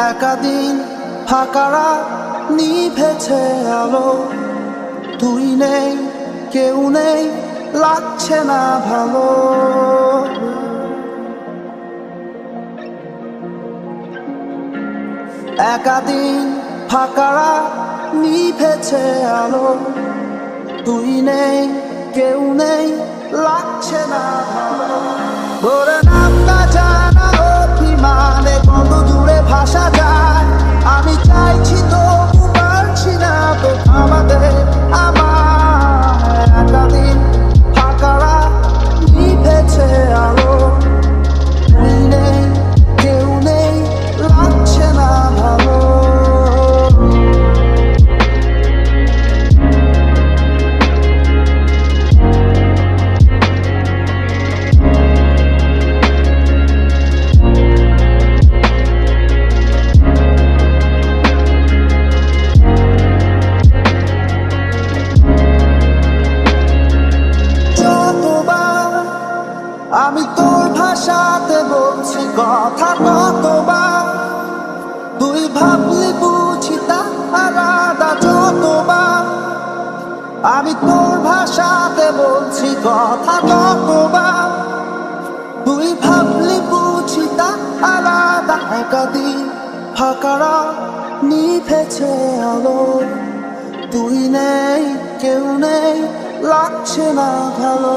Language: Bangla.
একাদিন ফাঁকারা নিভেছে আলো, তুই নেই কেউ নেই লাগছে না ভালো। একাদিন ফাঁকারা নিভেছে আলো, তুই নেই কেউ নেই লাগছে না ভালো। ধরে নামটা জানা অভিমানে কত দূরে ভাষা যায়, আমি চাইছি তো পারছি না তো থামাতে আমার। একাদিন ফাঁকারা নিভেছে আলো, তুই নেই কেউ নেই লাগছে না ভালো। আমি তোর ভাষাতে বলছি কথা, কতবার তুই ভাবলি বুঝি তা আলাদা। যতবার আমি তোর ভাষাতে বলছি কথা, কতবার তুই ভাবলি বুঝি তা আলাদা। একাদিন ফাঁকারা নিভেছে আলো, তুই নেই কেউ নেই লাগছে না ভালো।